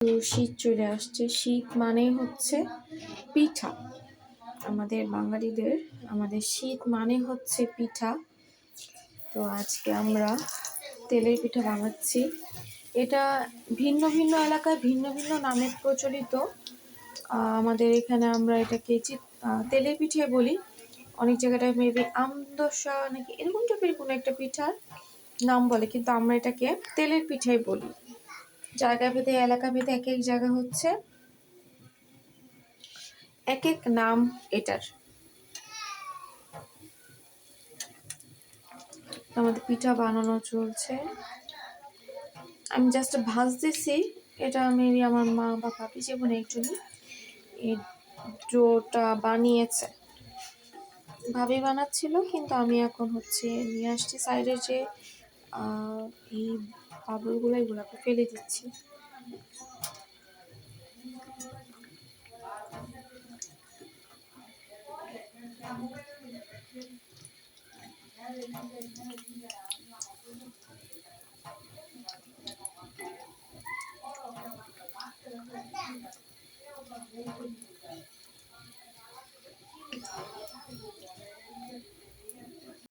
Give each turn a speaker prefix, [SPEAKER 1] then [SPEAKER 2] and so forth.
[SPEAKER 1] তো শীত চলে আসছে। শীত মানেই হচ্ছে পিঠা। আমাদের বাঙালিদের শীত মানে হচ্ছে পিঠা। তো আজকে আমরা তেলের পিঠা বানাচ্ছি। এটা ভিন্ন ভিন্ন এলাকায় ভিন্ন ভিন্ন নামে প্রচলিত। আমাদের এখানে আমরা এটাকে তেলের পিঠে বলি। অনেক জায়গাটায় মেবি আমদশা নাকি এরকম টাইপের কোনো একটা পিঠার নাম বলে, কিন্তু আমরা এটাকে তেলের পিঠাই বলি। জায়গা ভেদে এলাকা ভেদে এক এক জায়গা হচ্ছে এক এক নাম এটার। আমাদের পিঠা বানানো চলছে। আমি জাস্ট ভাজতেছি। এটা মেবি আমার মা বা ভাবি যে কোনো একজনই এই ডোটা বানিয়েছে। ভাবি বানাচ্ছিল, কিন্তু আমি এখন নিয়ে আসছি সাইডে যে এই বাবলগুলো, এগুলোকে ফেলে দিচ্ছি।